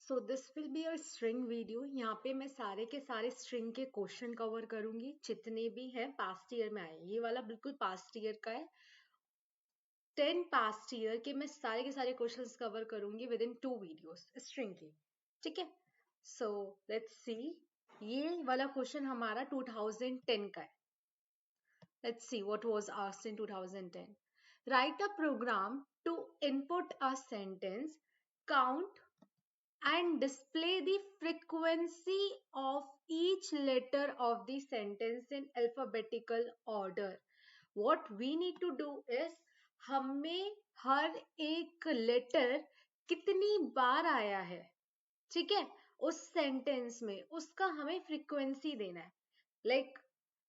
So this will be a string video. यहाँ पे मैं सारे के सारे स्ट्रिंग के क्वेश्चन कवर करूंगी जितने भी हैं पास्ट ईयर में आए। ये वाला बिल्कुल पास्ट ईयर का है, 10 पास्ट ईयर के मैं सारे के सारे क्वेश्चंस कवर करूंगी विद इन 2 वीडियोस स्ट्रिंग की। ठीक है, सो लेट्स सी। ये वाला क्वेश्चन हमारा 2010 का है। Let's see what was asked in 2010. Write a program to input a sentence, count and display the frequency of each letter of the sentence in alphabetical order. What we need to do is हमें हर एक letter कितनी बार आया है, ठीक है, उस sentence में उसका हमें फ्रीक्वेंसी देना है। लाइक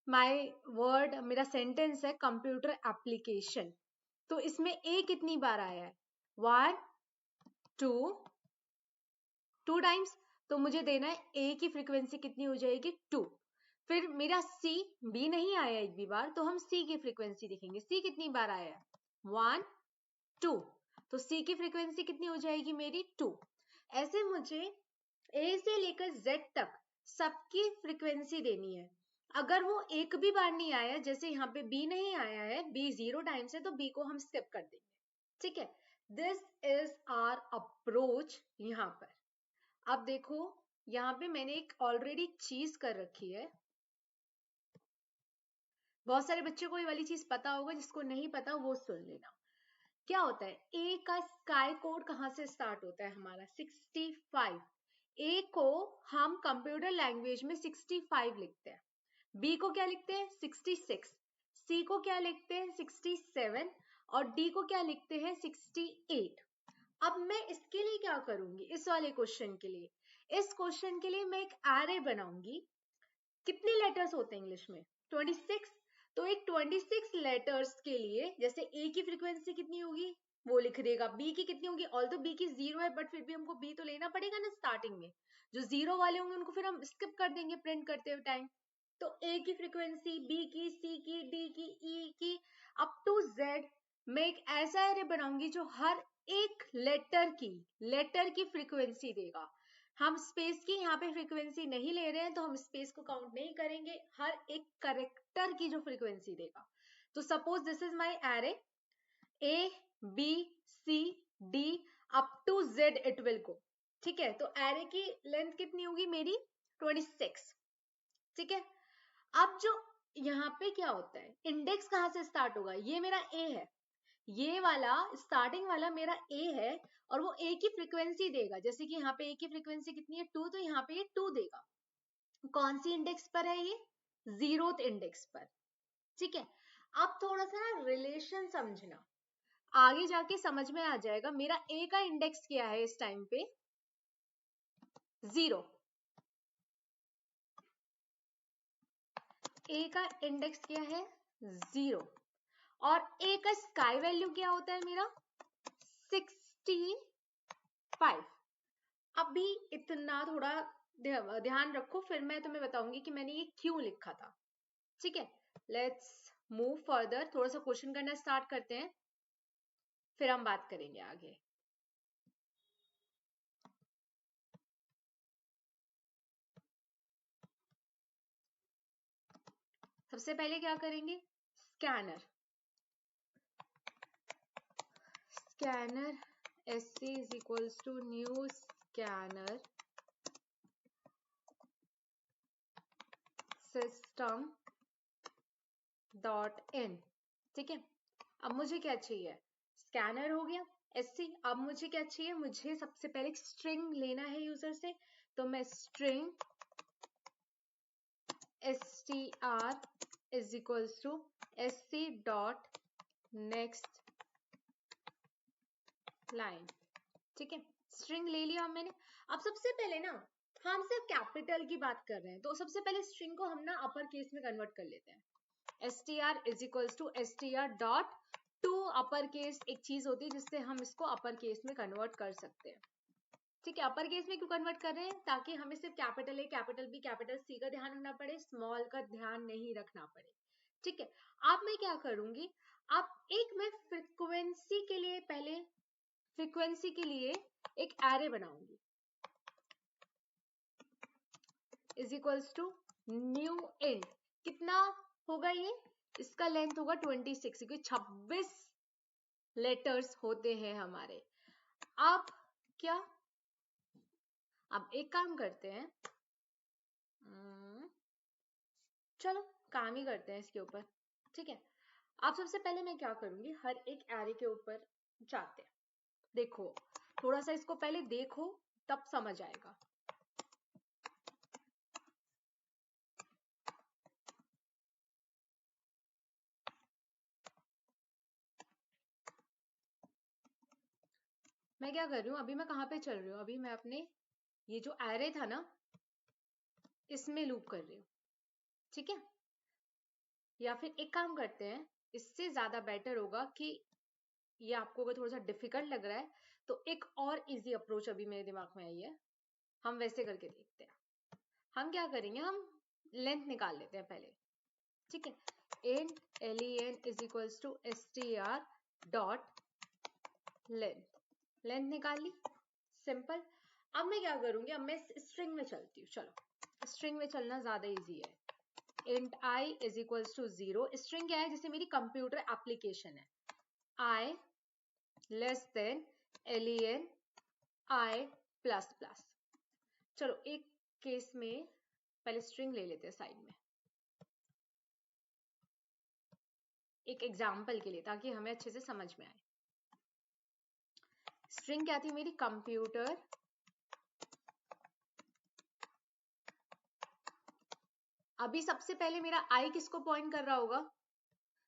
माय वर्ड, मेरा सेंटेंस है कंप्यूटर एप्लीकेशन, तो इसमें ए कितनी बार आया है, 1 2 टाइम्स, तो मुझे देना है ए की फ्रीक्वेंसी कितनी हो जाएगी 2। फिर मेरा सी, बी नहीं आया एक भी बार, तो हम सी की फ्रीक्वेंसी देखेंगे, सी कितनी बार आया है 1 2, तो सी की फ्रीक्वेंसी कितनी हो जाएगी मेरी 2। ऐसे मुझे ए से लेकर जेड तक सबकी फ्रीक्वेंसी देनी है। अगर वो एक भी बार नहीं आया, जैसे यहाँ पे बी नहीं आया है, बी 0 टाइम्स है, तो बी को हम स्किप कर देंगे। ठीक है, दिस इज आवर अप्रोच यहाँ पर। अब देखो यहाँ पे मैंने एक ऑलरेडी चीज कर रखी है। बहुत सारे बच्चों को ये वाली चीज पता होगा, जिसको नहीं पता वो सुन लेना। क्या होता है, ए का स्काई कोड कहाँ से स्टार्ट होता है हमारा 65। ए को हम कंप्यूटर लैंग्वेज में 65 लिखते हैं, बी को क्या लिखते हैं 66, सी को क्या लिखते हैं 67 और डी को क्या लिखते हैं 68। अब मैं इसके लिए क्या करूंगी, इस वाले क्वेश्चन के लिए, इस क्वेश्चन के लिए मैं एक एरे बनाऊंगी। कितने लेटर्स होते हैं इंग्लिश में 26, तो एक 26 लेटर्स के लिए जैसे ए की फ्रीक्वेंसी कितनी होगी वो लिख देगा, बी की कितनी होगी, ऑल तो बी की 0 है बट फिर भी हमको बी तो लेना पड़ेगा ना स्टार्टिंग में, जो 0 वाले होंगे उनको फिर हम स्किप कर देंगे प्रिंट करते हुए टाइम। तो ए की फ्रीक्वेंसी, बी की, सी की, डी की, ई की, अप टू जेड। मैं एक ऐसा एरे बनाऊंगी जो हर एक लेटर की फ्रीक्वेंसी देगा। हम स्पेस की यहाँ पे फ्रीक्वेंसी नहीं ले रहे हैं, तो हम स्पेस को काउंट नहीं करेंगे, हर एक करेक्टर की जो फ्रीक्वेंसी देगा। तो suppose this is my array, A B C D up to Z it will go. ठीक है, तो एरे की लेंथ कितनी होगी मेरी 26। ठीक है, अब जो यहाँ पे क्या होता है, इंडेक्स कहाँ से स्टार्ट होगा, ये मेरा ए है, ये वाला स्टार्टिंग वाला मेरा ए है और वो ए की फ्रीक्वेंसी देगा। जैसे कि यहाँ पे ए की फ्रीक्वेंसी कितनी है 2, तो यहाँ पे ये 2 देगा। कौन सी इंडेक्स पर है ये, 0th इंडेक्स पर। ठीक है, अब थोड़ा सा ना रिलेशन समझना, आगे जाके समझ में आ जाएगा। मेरा ए का इंडेक्स क्या है इस टाइम पे 0, ए का इंडेक्स क्या है 0 और ए का स्काई वैल्यू क्या होता है मेरा 65। अभी इतना थोड़ा ध्यान रखो, फिर मैं तुम्हें बताऊंगी कि मैंने ये क्यों लिखा था। ठीक है, लेट्स मूव फर्दर, थोड़ा सा क्वेश्चन करना स्टार्ट करते हैं, फिर हम बात करेंगे आगे। सबसे पहले क्या करेंगे, scanner sc is equals to new scanner system dot in. ठीक है, अब मुझे क्या चाहिए, स्कैनर हो गया sc। अब मुझे क्या चाहिए, मुझे सबसे पहले स्ट्रिंग लेना है यूजर से, तो मैं string str is equals to sc dot next line। ठीक है, स्ट्रिंग ले लिया मैंने। अब सबसे पहले ना हम सिर्फ कैपिटल की बात कर रहे हैं, तो सबसे पहले स्ट्रिंग को हम ना अपर केस में कन्वर्ट कर लेते हैं। str is equals to str dot to upper case एक चीज होती है जिससे हम इसको अपर केस में कन्वर्ट कर सकते हैं। ठीक है, अपर केस में क्यों कन्वर्ट कर रहे हैं, ताकि हमें सिर्फ capital A, capital B, capital C का ध्यान रखना पड़े, स्मॉल का ध्यान नहीं रखना पड़े। ठीक है, अब मैं क्या करूंगी, अब एक मैं फ्रीक्वेंसी के लिए पहले फ्रीक्वेंसी के लिए एक एरे बनाऊंगी। Is equals to new int, कितना होगा ये, इसका लेंथ होगा 26, क्योंकि 26 लेटर्स होते हैं हमारे। अब क्या, अब एक काम करते हैं, चलो काम ही करते हैं इसके ऊपर, ठीक है। अब सबसे पहले मैं क्या करूंगी, हर एक एरे के ऊपर जाते हैं, देखो थोड़ा सा इसको पहले देखो तब समझ आएगा। मैं क्या कर रही हूँ, अभी मैं कहाँ पे चल रही हूँ, अभी मैं अपने ये जो एरे था ना इसमें लूप कर रही हूँ, ठीक है। या फिर एक काम करते हैं, इससे ज्यादा बेटर होगा कि ये आपको अगर थोड़ा सा डिफिकल्ट लग रहा है तो एक और इजी अप्रोच अभी मेरे दिमाग में आई है, हम वैसे करके देखते हैं। हम क्या करेंगे, हम लेंथ निकाल लेते हैं पहले, ठीक है। int len is equals to str dot length, length निकाल ली, सिंपल। अब मैं क्या करूंगी, अब मैं स्ट्रिंग में चलती हूँ, चलो स्ट्रिंग में चलना ज्यादा इजी है। int I is equals to 0, string क्या है, जैसे मेरी कंप्यूटर एप्लीकेशन है, I less than len I plus plus. चलो एक केस में पहले स्ट्रिंग ले लेते हैं साइड में, एक एग्जाम्पल के लिए, ताकि हमें अच्छे से समझ में आए। स्ट्रिंग क्या थी मेरी, कंप्यूटर अभी सबसे पहले मेरा आई किसको पॉइंट कर रहा होगा,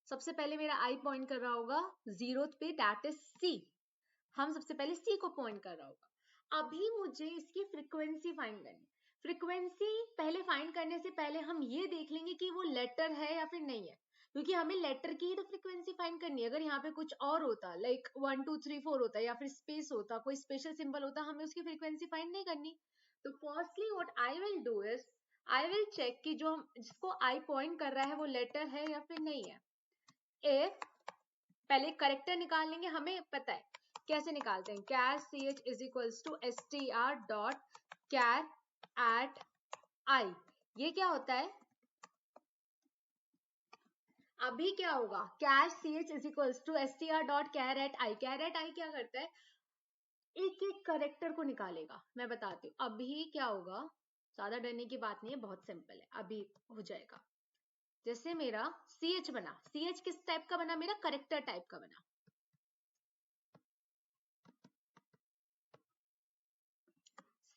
सबसे पहले मेरा आई पॉइंट कर रहा होगा 0th पे, दैट इज सी, हम सबसे पहले सी को पॉइंट कर रहा होगा। अभी मुझे इसकी फ्रीक्वेंसी फाइंड करनी, फ्रीक्वेंसी पहले फाइंड करने से पहले हम ये देख लेंगे कि वो लेटर है या फिर नहीं है, क्योंकि हमें लेटर की ही तो फ्रीक्वेंसी फाइंड करनी है। अगर यहाँ पे कुछ और होता, लाइक 1 2 3 4 होता, या फिर स्पेस होता, कोई स्पेशल सिंबल होता, हमें उसकी फ्रीक्वेंसी फाइंड नहीं करनी। तो firstly what I will do is, I will check कि जो हम जिसको आई पॉइंट कर रहा है वो लेटर है या फिर नहीं है। इफ पहले करेक्टर निकाल लेंगे, हमें पता है कैसे निकालते हैं, char ch is equals to str dot char at i. ये क्या होता है, अभी क्या होगा, char ch is equals to str dot char at i. Char at i क्या करता है, एक एक करेक्टर को निकालेगा। मैं बताती हूँ अभी क्या होगा, ज्यादा डरने की बात नहीं है, बहुत सिंपल है, अभी हो जाएगा। जैसे मेरा ch बना, ch किस टाइप का बना, मेरा करेक्टर टाइप का बना,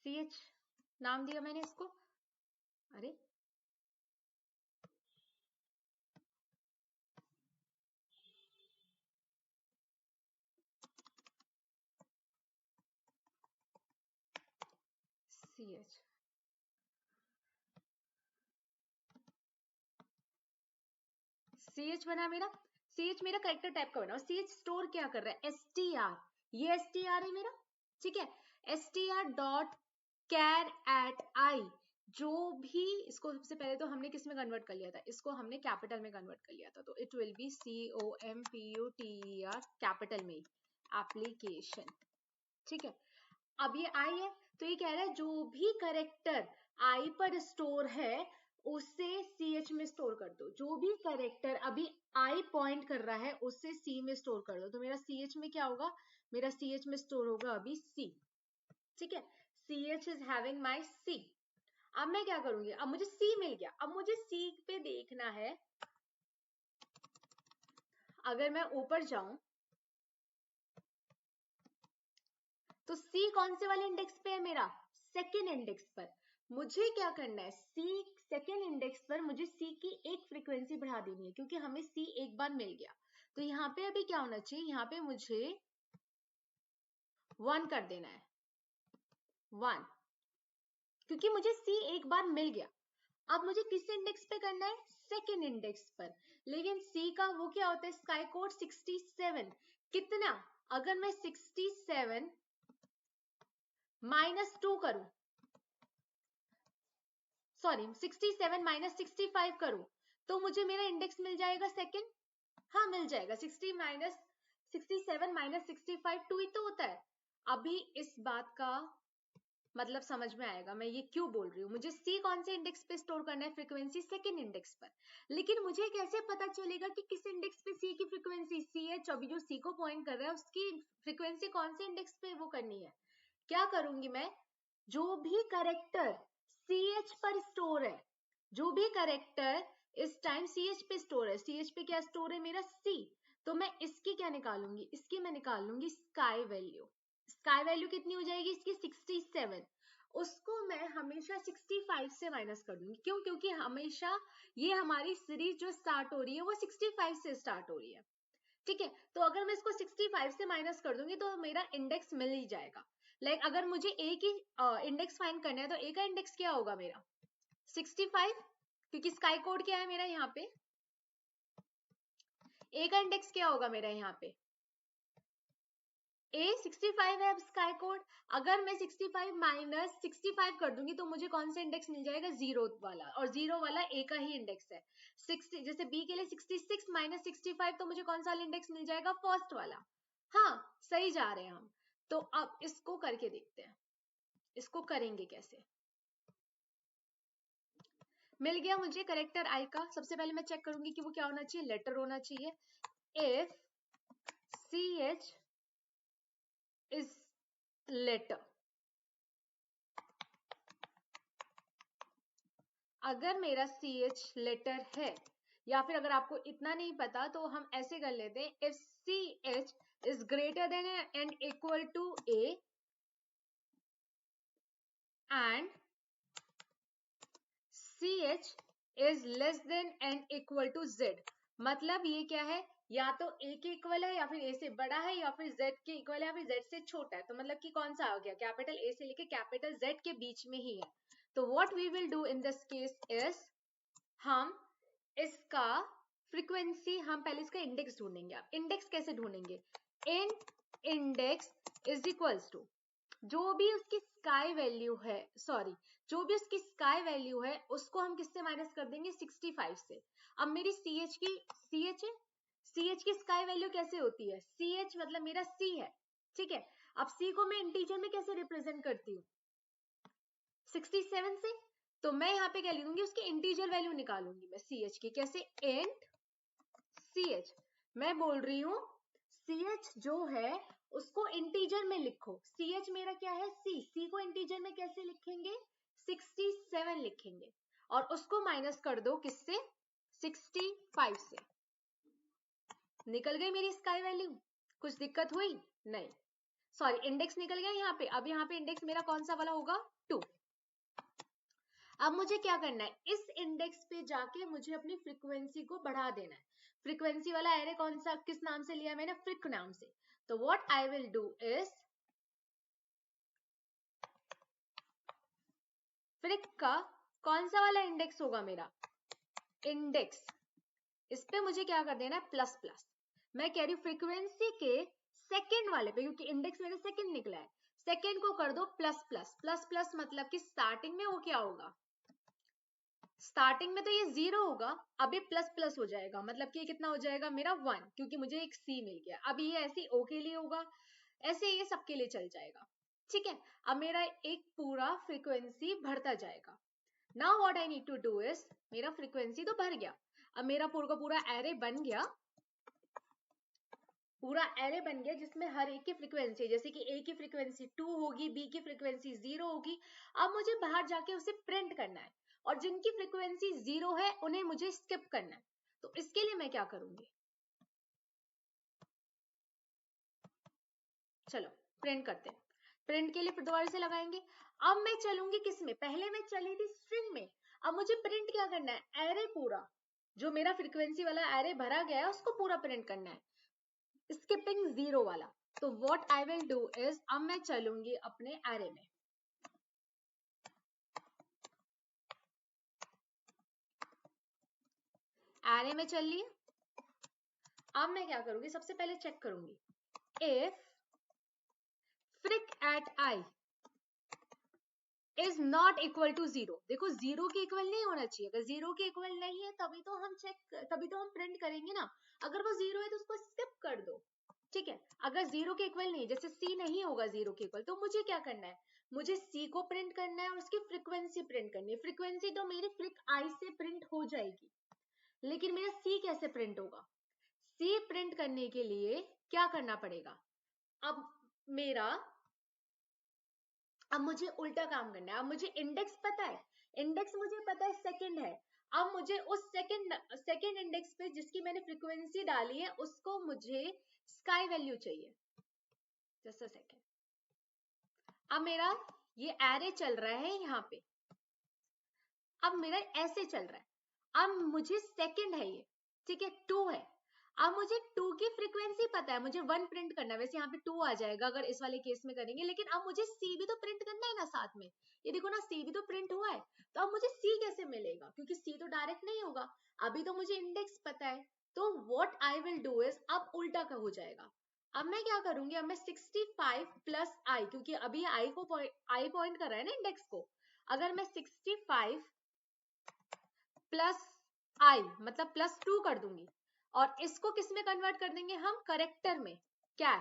ch नाम दिया मैंने इसको, अरे ch, ch बना मेरा, ch मेरा करेक्टर टाइप का बना, और ch स्टोर क्या कर रहा है, str, ये str है मेरा, ठीक है। str डॉट कैर एट आई, जो भी, इसको सबसे पहले तो हमने किस में कन्वर्ट कर लिया था, इसको हमने कैपिटल में कन्वर्ट कर लिया था, तो it will be COMPUTER, capital में एप्लीकेशन, ठीक है। अब ये आई है, तो ये कह रहा है जो भी करेक्टर आई पर स्टोर है उसे ch में स्टोर कर दो, जो भी करेक्टर अभी आई पॉइंट कर रहा है उसे c में स्टोर कर दो। तो मेरा ch में क्या होगा, मेरा ch में स्टोर होगा अभी c, ठीक है। ch is having my c। अब मैं क्या करूंगी, अब मुझे c मिल गया, अब मुझे c पे देखना है, अगर मैं ऊपर जाऊं तो c कौन से वाले इंडेक्स पे है, मेरा सेकेंड इंडेक्स पर। मुझे क्या करना है, c सेकेंड इंडेक्स पर मुझे c की एक फ्रीक्वेंसी बढ़ा देनी है, क्योंकि हमें c एक बार मिल गया। तो यहाँ पे अभी क्या होना चाहिए, यहाँ पे मुझे 1 कर देना है, 1, क्योंकि मुझे c एक बार मिल गया। अब मुझे किस इंडेक्स पे करना है, सेकेंड इंडेक्स पर, लेकिन c का वो क्या होता है, स्काई कोड 67, कितना, अगर मैं 67 माइनस 2 करूं, सॉरी 67 माइनस 65 करूं, तो मुझे मेरा इंडेक्स मिल जाएगा सेकेंड, हाँ मिल जाएगा, 60 माइनस 67 माइनस 65 2 ही तो होता है। अभी इस बात का मतलब समझ में आएगा मैं ये क्यों बोल रही हूँ। मुझे सी कौन से इंडेक्स पे स्टोर करना है, फ्रीक्वेंसी सेकंड इंडेक्स पर, लेकिन मुझे कैसे पता चलेगा कि किस इंडेक्स पे सी की फ्रीक्वेंसी, सी एच, अभी जो सी को पॉइंट कर रहा है उसकी फ्रीक्वेंसी कौन से इंडेक्स पे वो करनी है। क्या करूंगी मैं, जो भी करेक्टर सी एच पर स्टोर है, जो भी करेक्टर इस टाइम सी एच पे स्टोर है, सी एच पे क्या स्टोर है मेरा सी, तो मैं इसकी क्या निकालूंगी, इसकी मैं निकाल लूंगी स्काई वैल्यू। स्काई वैल्यू कितनी हो जाएगी इसकी 67, उसको मैं हमेशा 65 से माइनस कर दूंगी। क्यों, क्योंकि हमेशा ये हमारी सीरीज जो स्टार्ट हो रही है वो 65 से स्टार्ट हो रही है, ठीक है। तो अगर मैं इसको 65 से माइनस कर दूंगी तो मेरा इंडेक्स मिल ही जाएगा। लाइक अगर मुझे ए की इंडेक्स फाइंड करना है तो ए का इंडेक्स क्या होगा मेरा 65, क्योंकि स्काई कोड क्या है मेरा यहाँ पे, ए का इंडेक्स क्या होगा मेरा यहाँ पे ए 65 है। अब स्काई कोड अगर मैं 65 माइनस 65 कर दूंगी तो मुझे कौन सा इंडेक्स मिल जाएगा, जीरो वाला, और जीरो वाला ए का ही इंडेक्स है। 60 जैसे बी के लिए 66 माइनस 65 तो मुझे कौन सा इंडेक्स मिल जाएगा, फर्स्ट वाला। हाँ सही जा रहे हैं हम। तो अब इसको करके देखते हैं, इसको करेंगे कैसे। मिल गया मुझे करेक्टर आई का। सबसे पहले मैं चेक करूंगी कि वो क्या होना चाहिए, लेटर होना चाहिए। If C H is letter, अगर मेरा सी एच लेटर है, या फिर अगर आपको इतना नहीं पता तो हम ऐसे कर लेते हैं, if C H is greater than and equal to A and C H is less than and equal to Z. मतलब ये क्या है, या तो ए के इक्वल है, या फिर ए से बड़ा है, या फिर जेड के इक्वल है, या फिर जेड से छोटा है। तो मतलब कि कौन सा आ गया, कैपिटल ए से लेके कैपिटल जेड के बीच में ही है। तो what we will do in this case is, हम इसका फ्रीक्वेंसी, हम पहले इसका इंडेक्स ढूंढेंगे। आप इंडेक्स कैसे ढूंढेंगे, int index is equals to जो भी उसकी स्काई वैल्यू है, सॉरी जो भी उसकी स्काई वैल्यू है उसको हम किससे माइनस कर देंगे, 65 से। अब मेरी सी एच की, सी एच है, सी एच की स्काई वैल्यू कैसे होती है, सी एच मतलब मेरा सी है, ठीक है। अब सी को मैं इंटीजर में कैसे रिप्रेजेंट करती हूँ, 67 से। तो मैं यहाँ पे क्या लिखूंगी, उसकी इंटीजर वैल्यू निकालूंगी मैं सी एच की, कैसे, इंट सी एच। मैं बोल रही हूँ सी एच जो है उसको इंटीजर में लिखो। सी एच मेरा क्या है, सी को इंटीजर में कैसे लिखेंगे, 67 लिखेंगे, और उसको माइनस कर दो किससे, 65 से। निकल गई मेरी स्काई वैल्यू, कुछ दिक्कत हुई नहीं, सॉरी इंडेक्स निकल गया यहाँ पे। अब यहाँ पे इंडेक्स मेरा कौन सा वाला होगा, 2। अब मुझे क्या करना है, इस इंडेक्स पे जाके मुझे अपनी फ्रीक्वेंसी को बढ़ा देना है। फ्रीक्वेंसी वाला एरे कौन सा, किस नाम से लिया मैंने, फ्रिक नाम से। तो what I will do is, freq का कौन सा वाला इंडेक्स होगा मेरा, इंडेक्स, इस पे मुझे क्या कर देना है, प्लस प्लस। मैं कह रही हूँ फ्रीक्वेंसी के सेकेंड वाले पे, क्योंकि इंडेक्स मेरा सेकेंड निकला है, सेकेंड को कर दो प्लस प्लस। प्लस प्लस मतलब कि स्टार्टिंग में वो क्या होगा, स्टार्टिंग में तो ये 0 होगा, अभी प्लस प्लस हो जाएगा, मतलब कि ये कितना हो जाएगा मेरा 1, क्योंकि मुझे एक सी मिल गया। अभी ये ऐसे ओ के लिए होगा, ऐसे ये सबके लिए चल जाएगा, ठीक है। अब मेरा एक पूरा फ्रीक्वेंसी बढ़ता जाएगा। Now what I need to do is, मेरा फ्रीक्वेंसी तो भर गया, अब मेरा पूरा का पूरा एरे बन गया, पूरा एरे बन गया जिसमें हर एक की फ्रीक्वेंसी, जैसे कि ए की फ्रीक्वेंसी 2 होगी, बी की फ्रीक्वेंसी 0 होगी। अब मुझे बाहर जाके उसे प्रिंट करना है, और जिनकी फ्रीक्वेंसी 0 है उन्हें मुझे स्किप करना है। तो इसके लिए मैं क्या करूंगी, चलो प्रिंट करते हैं। प्रिंट के लिए फिर दोबारा से लगाएंगे। अब मैं चलूंगी किस में, पहले मैं चली थी स्ट्रिंग में, अब मुझे प्रिंट क्या करना है, एरे पूरा, जो मेरा फ्रीक्वेंसी वाला एरे भरा गया है उसको पूरा प्रिंट करना है, स्किपिंग 0 वाला। तो what I will do is, अब मैं चलूंगी अपने एरे में, एरे में चल लिए। अब मैं क्या करूंगी, सबसे पहले चेक करूंगी, if freq at i is not equal to 0। देखो 0 के इक्वल नहीं होना चाहिए, अगर 0 के इक्वल नहीं है तभी तो हम तभी तो हम प्रिंट करेंगे ना। अगर वो 0 है तो उसको स्किप कर दो, ठीक है। अगर 0 के इक्वल नहीं, जैसे सी नहीं होगा 0 के इक्वल, तो मुझे क्या करना है, मुझे सी को प्रिंट करना है और उसकी फ्रीक्वेंसी प्रिंट करनी है। फ्रीक्वेंसी तो मेरी फ्रिक आई से प्रिंट हो जाएगी, लेकिन मेरा सी कैसे प्रिंट होगा? सी प्रिंट करने के लिए क्या करना पड़ेगा? अब मेरा अब मुझे उल्टा काम करना है। अब मुझे इंडेक्स पता है, इंडेक्स मुझे पता है सेकंड है। अब मुझे उस सेकंड इंडेक्स पे जिसकी मैंने फ्रीक्वेंसी डाली है उसको मुझे स्काई वैल्यू चाहिए। Just a second. अब मेरा ये एरे चल रहा है यहाँ पे, अब मेरा ऐसे चल रहा है। अब मुझे सेकंड है ये, ठीक है, 2 है। अब मुझे 2 की फ्रीक्वेंसी पता है, मुझे 1 प्रिंट करना है। वैसे यहाँ पे 2 आ जाएगा अगर इस वाले केस में करेंगे, लेकिन अब मुझे सी भी तो प्रिंट करना है ना साथ में। ये देखो ना, सी भी तो प्रिंट हुआ है, तो अब मुझे सी कैसे मिलेगा? क्योंकि सी तो डायरेक्ट नहीं होगा। अभी तो मुझे इंडेक्स पता है, तो what I will do is, अब उल्टा का हो जाएगा। अब मैं क्या करूंगी, अब मैं 65 प्लस आई, क्योंकि अभी आई पॉइंट कर रहा है ना इंडेक्स को। अगर मैं 65 प्लस आई मतलब +2 कर दूंगी, और इसको किस में कन्वर्ट कर देंगे हम? करेक्टर में। क्या?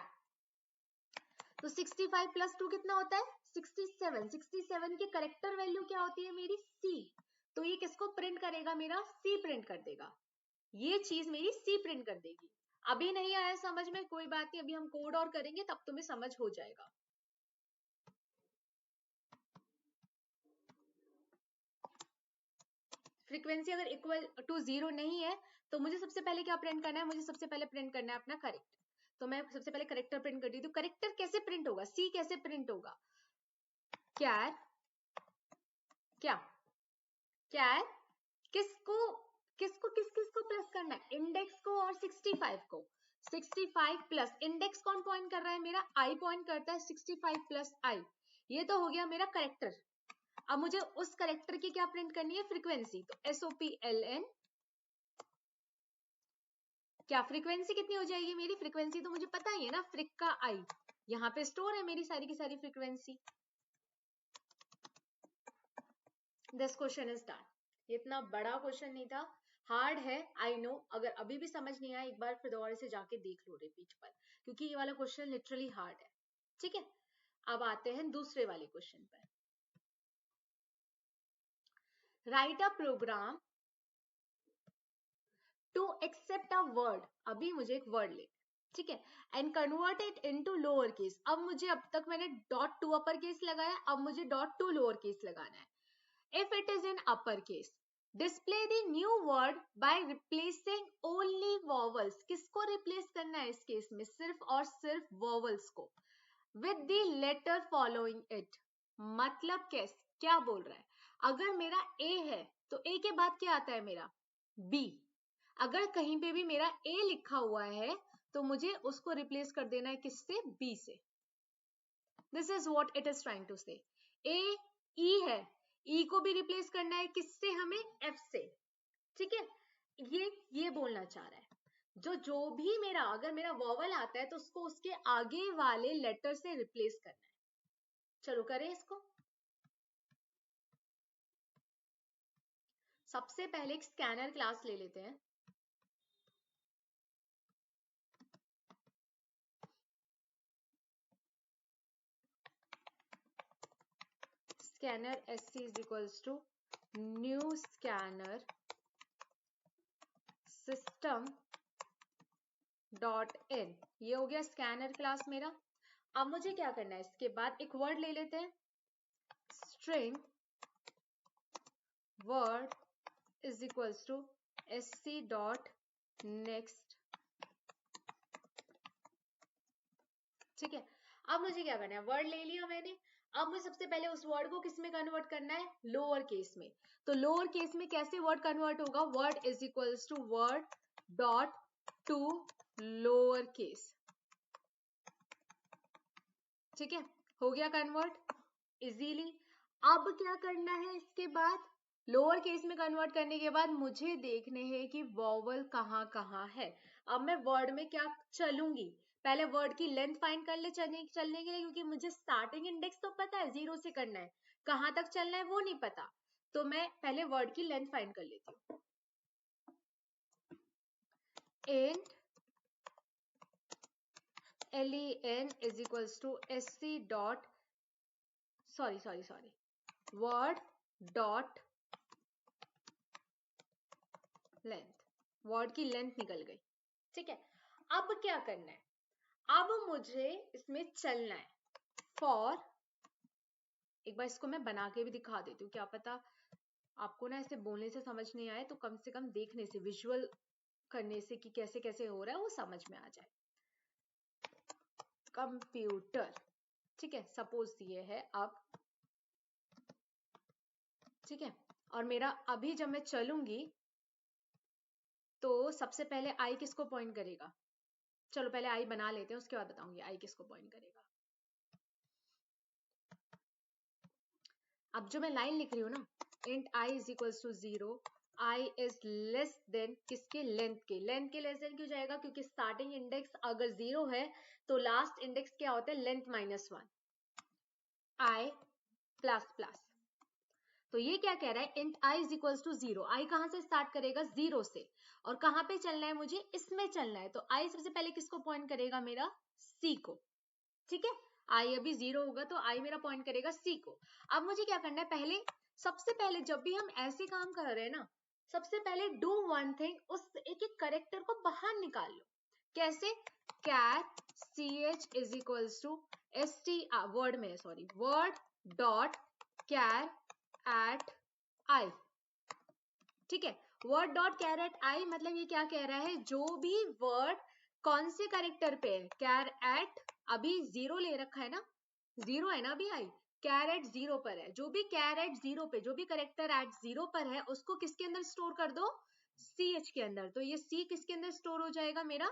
तो 65 प्लस 2 कितना होता है? 67। 67 की करेक्टर वैल्यू क्या होती है मेरी? सी। तो ये किसको प्रिंट करेगा? मेरा सी प्रिंट कर देगा। ये चीज मेरी सी प्रिंट कर देगी। अभी नहीं आया समझ में? कोई बात नहीं, अभी हम कोड और करेंगे तब तुम्हें समझ हो जाएगा। फ्रीक्वेंसी अगर इक्वल टू 0 नहीं है तो मुझे सबसे पहले क्या प्रिंट करना है? मुझे सबसे पहले प्रिंट करना है अपना करेक्ट। तो मैं सबसे पहले करेक्टर प्रिंट करती हूँ। तो करेक्टर कैसे प्रिंट होगा? सी कैसे प्रिंट होगा? कैर क्या कैर किसको किसको किस किस को प्लस करना है? इंडेक्स को और 65 को। 65 प्लस इंडेक्स कौन पॉइंट कर रहा है? मेरा आई पॉइंट करता है। 65 प्लस आई, ये तो हो गया मेरा करेक्टर। अब मुझे उस करेक्टर की क्या प्रिंट करनी है? फ्रीक्वेंसी। तो SOPLN, क्या फ्रीक्वेंसी कितनी हो जाएगी मेरी? फ्रीक्वेंसी तो मुझे पता ही है ना, फ्रिक का आई। यहाँ पे स्टोर है मेरी सारी की सारी frequency. This question is done. इतना बड़ा क्वेश्चन नहीं था, हार्ड है आई नो। अगर अभी भी समझ नहीं आया, एक बार फिर दोबारा से जाके देख लो रिपीट पर, क्योंकि ये वाला क्वेश्चन लिटरली हार्ड है। ठीक है, अब आते हैं दूसरे वाले क्वेश्चन पर। Write a program to accept a word. अभी मुझे एक वर्ड ले, ठीक है, and convert it into lower case. अब मुझे, अब तक मैंने .2 अपर केस लगाया, अब मुझे .2 लोअर केस लगाना है। If it is in uppercase, display the new word by replacing only vowels. किसको replace करना है इस केस में? सिर्फ और सिर्फ vowels को with the letter following it. मतलब क्या बोल रहा है? अगर मेरा A है तो A के बाद क्या आता है मेरा? B। अगर कहीं पे भी मेरा A लिखा हुआ है तो मुझे उसको रिप्लेस कर देना है किससे? B से। This is what it is trying to say. A E है, E को भी रिप्लेस करना है किससे? हमें F से। ठीक है, ये बोलना चाह रहा है। जो भी मेरा, अगर मेरा वॉवल आता है तो उसको उसके आगे वाले लेटर से रिप्लेस करना है। चलो करें इसको। सबसे पहले एक स्कैनर क्लास ले लेते हैं। Scanner SC is equals to new scanner system dot in. ये हो गया स्कैनर क्लास मेरा। अब मुझे क्या करना है? इसके बाद एक वर्ड ले लेते हैं, string word is equals to SC dot next. ठीक है, अब मुझे क्या करना है? वर्ड ले लिया मैंने, अब मुझे सबसे पहले उस वर्ड को किस में कन्वर्ट करना है? लोअर केस में। तो लोअर केस में कैसे वर्ड कन्वर्ट होगा? Word is equals to word dot to lower case. ठीक है, हो गया कन्वर्ट इजीली। अब क्या करना है इसके बाद? लोअर केस में कन्वर्ट करने के बाद मुझे देखने हैं कि वॉवल कहाँ कहाँ है। अब मैं वर्ड में क्या चलूंगी? पहले वर्ड की लेंथ फाइंड कर ले चलने के लिए, क्योंकि मुझे स्टार्टिंग इंडेक्स तो पता है 0 से करना है, कहाँ तक चलना है वो नहीं पता। तो मैं पहले वर्ड की लेंथ फाइंड कर लेती हूँ। int len is equals to SC dot sorry word dot length, word की लेंथ निकल गई। ठीक है, अब क्या करना है, अब मुझे इसमें चलना है फॉर, एक बार इसको मैं बना के भी दिखा देती हूँ, क्या पता आपको ना ऐसे बोलने से समझ नहीं आए तो कम से कम देखने से, विजुअल करने से कि कैसे कैसे हो रहा है वो समझ में आ जाए। कंप्यूटर, ठीक है, सपोज ये है अब, ठीक है, और मेरा अभी जब मैं चलूंगी तो सबसे पहले आई किसको पॉइंट करेगा, चलो पहले आई बना लेते हैं उसके बाद बताऊंगी आई किसको पॉइंट करेगा। अब जो मैं लाइन लिख रही हूँ ना, int I is equals to 0, I is less than किसके, लेंथ के। लेंथ के लेस देन क्यों जाएगा, क्योंकि स्टार्टिंग इंडेक्स अगर 0 है तो लास्ट इंडेक्स क्या होता है, लेंथ -1, आई प्लस प्लस। तो ये क्या कह रहा है, int I is equals to 0, आई कहां से स्टार्ट करेगा, 0 से, और कहां पे चलना है मुझे, इसमें चलना है, तो आई सबसे पहले किसको पॉइंट करेगा, मेरा सी को। ठीक है, आई अभी 0 होगा तो आई मेरा पॉइंट करेगा सी को। अब मुझे क्या करना है, पहले सबसे पहले जब भी हम ऐसे काम कर रहे हैं ना, सबसे पहले डू वन थिंग, उस एक एक करेक्टर को बाहर निकाल लो। कैसे, cat C H is equals to S T, word में sorry, word dot char at i. ठीक है, word dot char at i मतलब ये क्या कह रहा है, जो भी वर्ड कौन से करेक्टर पे है, कैर एट, अभी 0 ले रखा है ना, 0 है ना अभी आई, कैर एट 0 पर है, जो भी कैर एट 0 पे, जो भी करेक्टर एट 0 पर है उसको किसके अंदर स्टोर कर दो, सी एच के अंदर। तो ये सी किसके अंदर स्टोर हो जाएगा मेरा,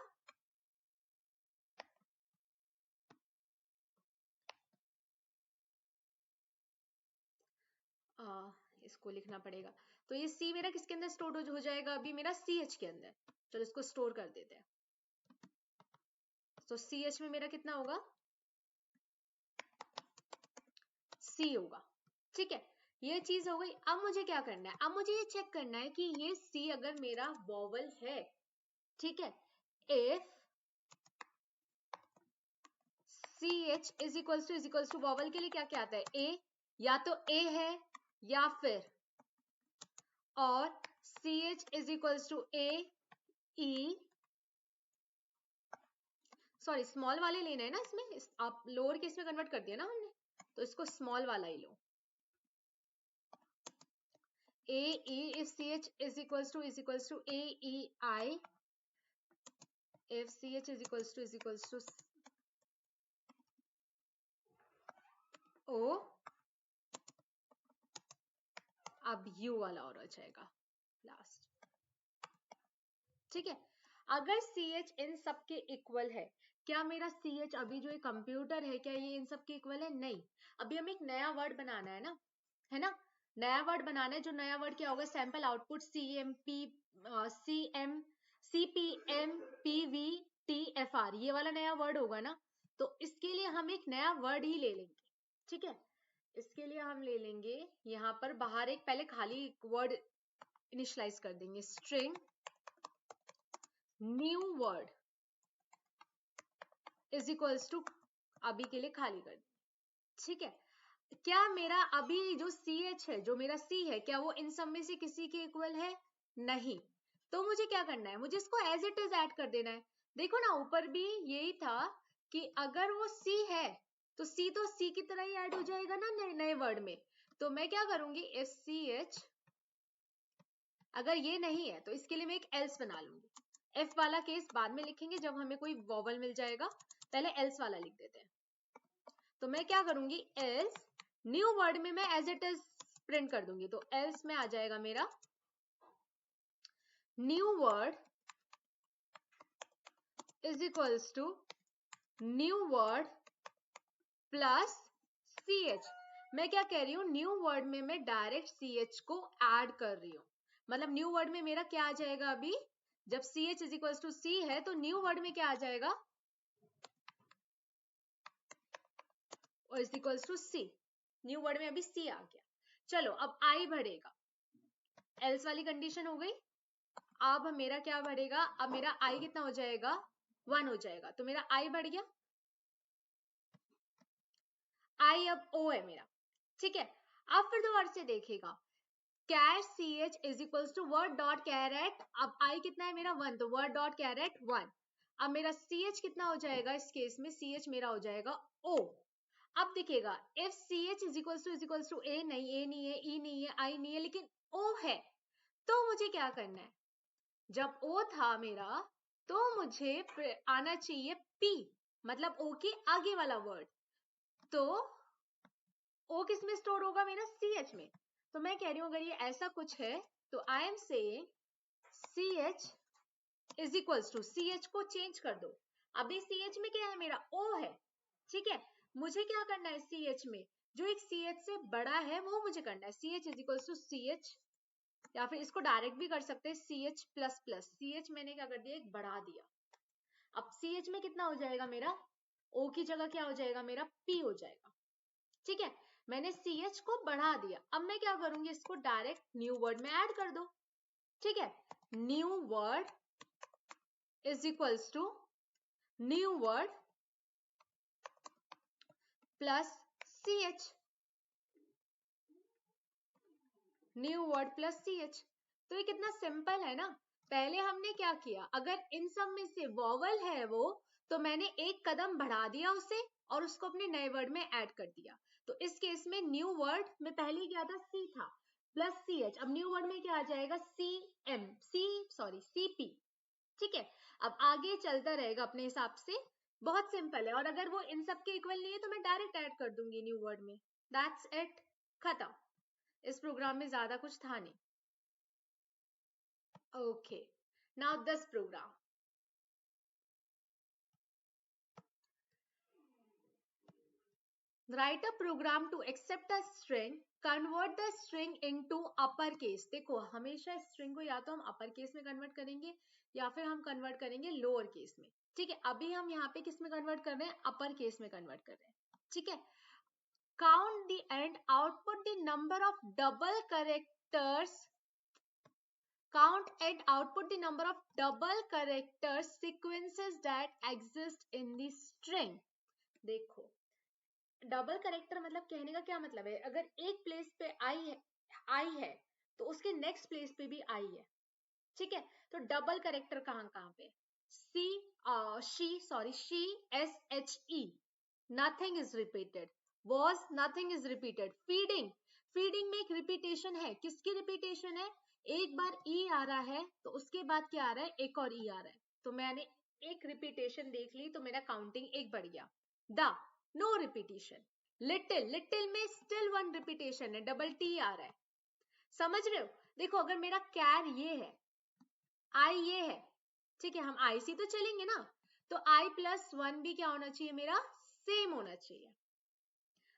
इसको लिखना पड़ेगा, तो ये सी मेरा किसके अंदर स्टोर हो जाएगा, अभी मेरा सी एच के अंदर। चलो इसको स्टोर कर देते हैं, तो सी एच में मेरा कितना होगा, सी होगा। ठीक है, ये चीज हो गई। अब मुझे क्या करना है, अब मुझे ये चेक करना है कि ये सी अगर मेरा वॉवल है, ठीक है, if C H is equals to vowel के लिए क्या क्या आता है, ए, या तो ए है या फिर, और C H is equals to A E, sorry small वाले लेना है ना इसमें, आप लोअर केस में कन्वर्ट कर दिया ना हमने, तो इसको स्मॉल वाला ही लो, A E if C H is equals to A E I, if ch is equals to o, अब u वाला और आ जाएगा लास्ट। ठीक है, अगर ch इन सब के इक्वल है, क्या मेरा ch अभी जो कंप्यूटर है क्या ये इन सब के इक्वल है, नहीं, अभी हमें एक नया वर्ड बनाना है ना, है ना, नया वर्ड बनाना है, जो नया वर्ड क्या होगा, सैंपल आउटपुट CPM PVTFR, ये वाला नया वर्ड होगा ना, तो इसके लिए हम एक नया वर्ड ही ले लेंगे। ठीक है, इसके लिए हम ले लेंगे यहाँ पर बाहर एक पहले खाली वर्ड इनिशियलाइज कर देंगे, string new word is equals to, अभी के लिए खाली कर देंगे। ठीक है, क्या मेरा अभी जो सी एच है, जो मेरा सी है, क्या वो इन सब में से किसी के इक्वल है, नहीं, तो मुझे क्या करना है, मुझे इसको एज इट इज ऐड कर देना है। देखो ना ऊपर भी यही था कि अगर वो सी है तो सी की तरह ही ऐड हो जाएगा ना नए वर्ड में, तो मैं क्या करूंगी, एफ सी एच, अगर ये नहीं है तो इसके लिए मैं एक एल्स बना लूंगी, एफ वाला केस बाद में लिखेंगे जब हमें कोई वॉवल मिल जाएगा, पहले एल्स वाला लिख देते हैं। तो मैं क्या करूंगी, एल्स न्यू वर्ड में मैं एज इट इज प्रिंट कर दूंगी, तो एल्स में आ जाएगा मेरा new word is equals to new word plus C H. मैं क्या कह रही हूँ, न्यू वर्ड में मैं डायरेक्ट सी एच को ऐड कर रही हूँ, मतलब न्यू वर्ड में मेरा क्या आ जाएगा, अभी जब C H is equals to C है तो न्यू वर्ड में क्या आ जाएगा, is equals to C, new word में अभी सी आ गया। चलो अब आई बढ़ेगा, एल्स वाली कंडीशन हो गई, अब मेरा क्या बढ़ेगा, अब मेरा आई कितना हो जाएगा, 1 हो जाएगा, तो मेरा आई बढ़ गया, आई अब ओ है मेरा, ठीक है, अब फिर दोबारा से देखेगा char C H is equals to word dot char at, अब आई कितना है मेरा 1, तो वर्ड डॉट कैरेट 1। अब मेरा सी एच कितना हो जाएगा इस केस में, सी एच मेरा हो जाएगा ओ। अब दिखेगा if C H is equals to A, नहीं ए नहीं है, ई नहीं है, आई नहीं है, लेकिन ओ है, तो मुझे क्या करना है, जब ओ था मेरा तो मुझे आना चाहिए पी, मतलब ओ के आगे वाला वर्ड, तो ओ किस में स्टोर होगा मेरा, सी एच में। तो मैं कह रही हूं अगर ये ऐसा कुछ है तो I am saying C H is equals to, C H को चेंज कर दो, अभी सी एच में क्या है मेरा ओ है, ठीक है, मुझे क्या करना है सी एच में, जो एक सी एच से बड़ा है वो मुझे करना है, C H is equals to C H, या फिर इसको डायरेक्ट भी कर सकते हैं C H plus plus, C H मैंने क्या कर दिया, एक बढ़ा दिया। अब सी एच में कितना हो जाएगा मेरा, ओ की जगह क्या हो जाएगा मेरा, पी हो जाएगा, ठीक है, मैंने सी एच को बढ़ा दिया। अब मैं क्या करूंगी, इसको डायरेक्ट न्यू वर्ड में ऐड कर दो, ठीक है, new word is equals to new word plus C H, new word plus C H. तो ये कितना सिंपल है ना, पहले हमने क्या किया, अगर इन सब में से वॉवल है वो, तो मैंने एक कदम बढ़ा दिया उसे और उसको अपने नए वर्ड में ऐड कर दिया। तो इस केस में न्यू वर्ड में पहले क्या था, सी था प्लस सी एच, अब न्यू वर्ड में क्या आ जाएगा, सी एम, सी पी, ठीक है। अब आगे चलता रहेगा अपने हिसाब से, बहुत सिंपल है, और अगर वो इन सब के इक्वल नहीं है तो मैं डायरेक्ट ऐड कर दूंगी न्यू वर्ड में, दैट्स इट, खत्म। इस प्रोग्राम में ज्यादा कुछ था नहीं। Okay, now this program, write a program to accept a string, convert the string into upper case। देखो हमेशा स्ट्रिंग को या तो हम अपर केस में कन्वर्ट करेंगे या फिर हम कन्वर्ट करेंगे लोअर केस में, ठीक है, अभी हम यहाँ पे किस में कन्वर्ट कर रहे हैं, अपर केस में कन्वर्ट कर रहे हैं, ठीक है। count the and output the number of double characters, count and output the number of double character sequences that exist in the string। देखो डबल करेक्टर मतलब कहने का क्या मतलब है, अगर एक प्लेस पे आई है तो उसके नेक्स्ट प्लेस पे भी आई है, ठीक है, तो डबल करेक्टर कहाँ कहाँ पे, she S H E, nothing is repeated, was nothing is repeated, feeding में एक रिपीटेशन है, किसकी रिपीटेशन है, एक बार ई आ रहा है तो उसके बाद क्या आ रहा है, एक और ई आ रहा है, तो मैंने एक रिपीटेशन देख ली तो मेरा काउंटिंग एक बढ़ गया। द, नो रिपीटेशन, लिटिल में स्टिल वन रिपीटेशन है, डबल टी आ रहा है, समझ रहे हो। देखो अगर मेरा कैर ये है, आई ये है, ठीक है, हम आई से तो चलेंगे ना, तो आई प्लस वन भी क्या होना चाहिए मेरा, सेम होना चाहिए।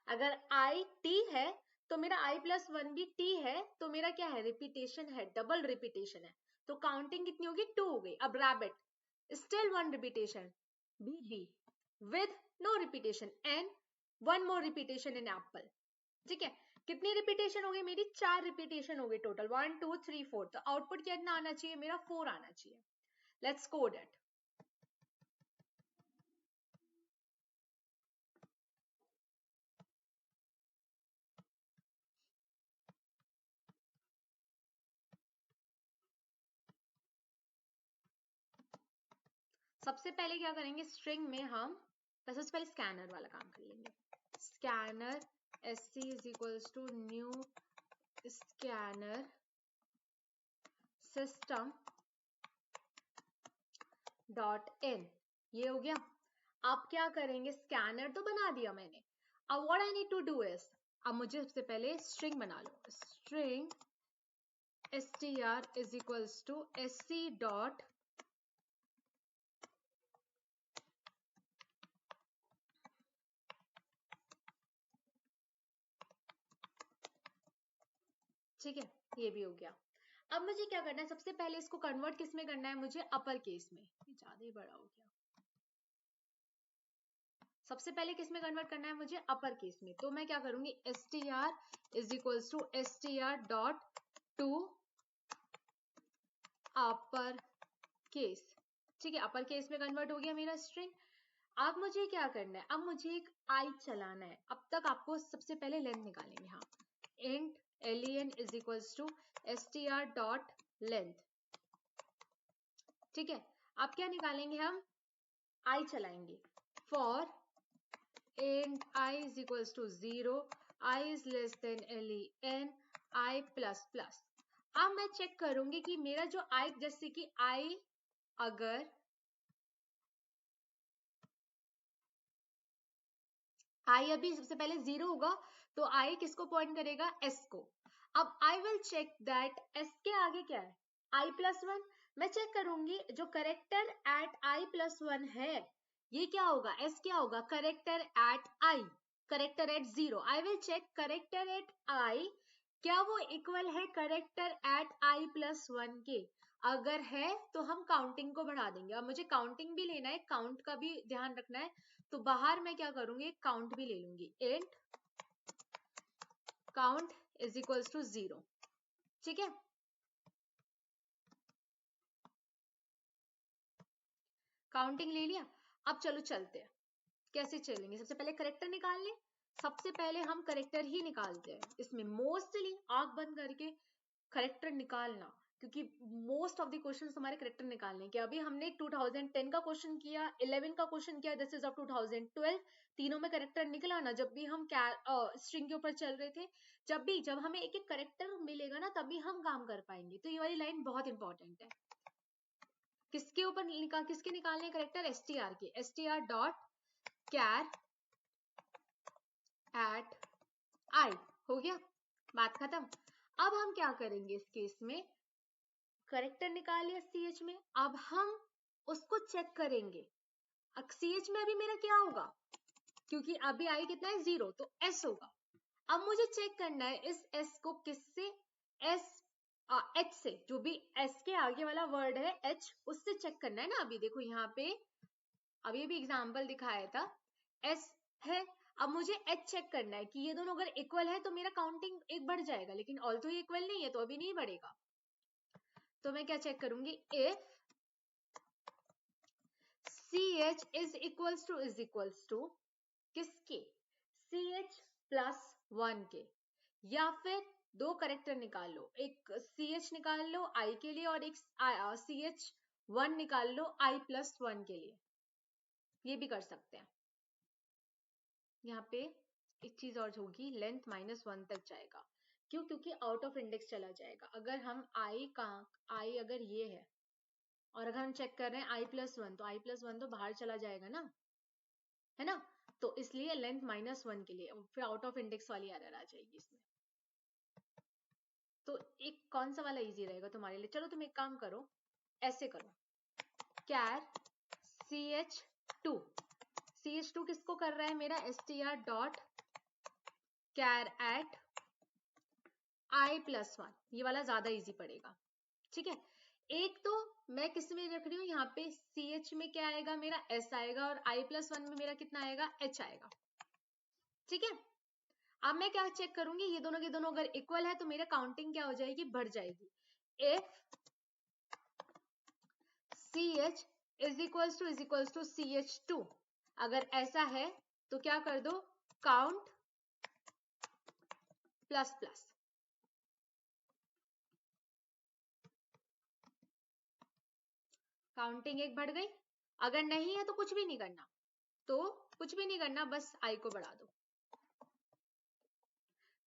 अगर आई टी है तो मेरा आई प्लस वन भी टी है, तो मेरा क्या है, रिपीटेशन है, डबल रिपीटेशन है, तो काउंटिंग कितनी होगी, 2 हो गई। अब rabbit still one repetition, B with no repetition, and one more repetition in apple, ठीक है, कितनी रिपीटेशन हो गई मेरी, 4 रिपीटेशन हो गई टोटल, 1 2 3 4, तो आउटपुट कितना आना चाहिए मेरा, 4 आना चाहिए। Let's code it. सबसे पहले क्या करेंगे, स्ट्रिंग में हम सबसे पहले स्कैनर वाला काम कर लेंगे, scanner S C is equals to new scanner system dot in, ये हो गया। अब क्या करेंगे, स्कैनर तो बना दिया मैंने, अब what I need to do is, अब मुझे सबसे पहले स्ट्रिंग बना लो, string str is equals to sc dot ठीक है, ये भी हो गया। अब मुझे क्या करना है, सबसे पहले इसको कन्वर्ट किस में करना है, मुझे अपर केस में, ज्यादा ही बड़ा हो गया, सबसे पहले किस में कन्वर्ट करना है मुझे, अपर केस में, तो मैं क्या करूंगी, str is equals to str dot to upper case, ठीक है, अपर केस में कन्वर्ट हो गया मेरा स्ट्रिंग। अब मुझे क्या करना है, अब मुझे एक आई चलाना है। अब तक आपको सबसे पहले लेंथ निकालेंगे। हाँ, int len is equals to str dot length. ठीक है, अब क्या निकालेंगे हम, आई चलाएंगे। For int I is equals to 0, I is less than len, I plus plus। अब मैं चेक करूंगी कि मेरा जो I, जैसे कि I अगर I अभी सबसे पहले 0 होगा तो I किसको पॉइंट करेगा, S को। अब I will check that S के आगे क्या है, I plus 1। मैं चेक करूंगी जो करेक्टर एट I plus 1 है ये क्या होगा, S क्या होगा, character at I, character at 0। I will check character at I क्या वो इक्वल है करेक्टर एट I plus 1 के। अगर है तो हम काउंटिंग को बढ़ा देंगे। अब मुझे काउंटिंग भी लेना है, काउंट का भी ध्यान रखना है, तो बाहर मैं क्या करूंगी, काउंट भी ले लूंगी। Int count is equals to 0। ठीक है, काउंटिंग ले लिया। अब चलो चलते हैं, कैसे चलेंगे, सबसे पहले करेक्टर निकाल लें। सबसे पहले हम करेक्टर ही निकालते हैं इसमें, मोस्टली आंख बंद करके करेक्टर निकालना, क्योंकि मोस्ट ऑफ द क्वेश्चंस हमारे करेक्टर निकालने के। अभी हमने 2010 का क्वेश्चन किया, 11 का क्वेश्चन किया, दिस इज ऑफ 2012, तीनों में करेक्टर निकला ना। जब भी हम स्ट्रिंग के ऊपर चल रहे थे, जब हमें एक एक करेक्टर मिलेगा ना तभी हम काम कर पाएंगे। तो ये वाली लाइन बहुत इंपॉर्टेंट है। किसके ऊपर किसके निकालने करेक्टर, एसटीआर के। एसटीआर डॉट कैर एट आई, हो गया, बात खत्म। अब हम क्या करेंगे इस केस में, करेक्टर निकाल लिया CH में, अब हम उसको चेक करेंगे। CH में अभी मेरा क्या होगा, क्योंकि अभी आई कितना है 0, तो S होगा। अब मुझे चेक करना है इस S को किससे, H से, जो भी S के आगे वाला वर्ड है H, उससे चेक करना है ना। अभी देखो यहाँ पे अभी भी एग्जाम्पल दिखाया था, S है। अब मुझे H चेक करना है कि ये दोनों अगर इक्वल है तो मेरा काउंटिंग एक बढ़ जाएगा, लेकिन ऑल तो ये इक्वल नहीं है तो अभी नहीं बढ़ेगा। तो मैं क्या चेक करूंगी, if CH is equals to किसके, CH प्लस 1 के, या फिर दो करेक्टर निकाल लो, एक CH निकाल लो I के लिए और एक CH1 निकाल लो I plus 1 के लिए, ये भी कर सकते हैं। यहाँ पे एक चीज और होगी, लेंथ -1 तक जाएगा। क्यों, क्योंकि आउट ऑफ इंडेक्स चला जाएगा। अगर हम I अगर ये है और अगर हम चेक कर रहे हैं I plus 1, तो I plus 1 तो बाहर चला जाएगा ना, है ना। तो इसलिए लेंथ -1 के लिए फिर आउट ऑफ इंडेक्स वाली एरर आ जाएगी इसमें। तो एक कौन सा वाला इजी रहेगा तुम्हारे लिए, चलो तुम एक काम करो, ऐसे करो, कैर CH2 किसको कर रहा है मेरा, str dot char at I plus 1, ये वाला ज्यादा इजी पड़ेगा। ठीक है, एक तो मैं किस में रख रही हूँ, यहाँ पे CH में क्या आएगा मेरा, S आएगा, और I plus 1 में मेरा कितना आएगा, H आएगा। ठीक है, अब मैं क्या चेक करूंगी, ये दोनों के दोनों अगर इक्वल है तो मेरा काउंटिंग क्या हो जाएगी, बढ़ जाएगी। If CH is equals to CH2, अगर ऐसा है तो क्या कर दो, काउंट प्लस प्लस। काउंटिंग एक बढ़ गई। अगर नहीं है तो कुछ भी नहीं करना, तो कुछ भी नहीं करना, बस I को बढ़ा दो।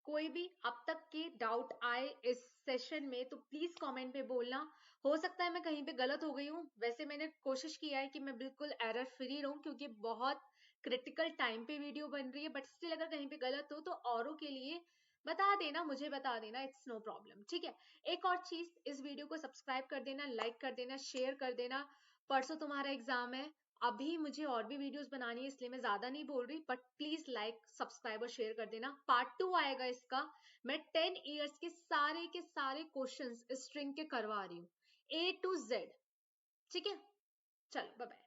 कोई भी अब तक के डाउट आए इस सेशन में तो प्लीज कमेंट पे बोलना। हो सकता है मैं कहीं पे गलत हो गई हूँ, वैसे मैंने कोशिश किया है कि मैं बिल्कुल एरर फ्री रहूं, क्योंकि बहुत क्रिटिकल टाइम पे वीडियो बन रही है। बट स्टिल अगर कहीं पे गलत हो तो औरों के लिए बता देना, मुझे बता देना, इट्स नो प्रॉब्लम। ठीक है, एक और चीज, इस वीडियो को सब्सक्राइब कर देना, लाइक कर देना, शेयर कर देना। परसों तुम्हारा एग्जाम है, अभी मुझे और भी वीडियोस बनानी है इसलिए मैं ज्यादा नहीं बोल रही, बट प्लीज लाइक सब्सक्राइब और शेयर कर देना। पार्ट 2 आएगा इसका, मैं 10 इयर्स के सारे क्वेश्चंस स्ट्रिंग के करवा रही हूँ A to Z। ठीक है, चलो बाय बाय।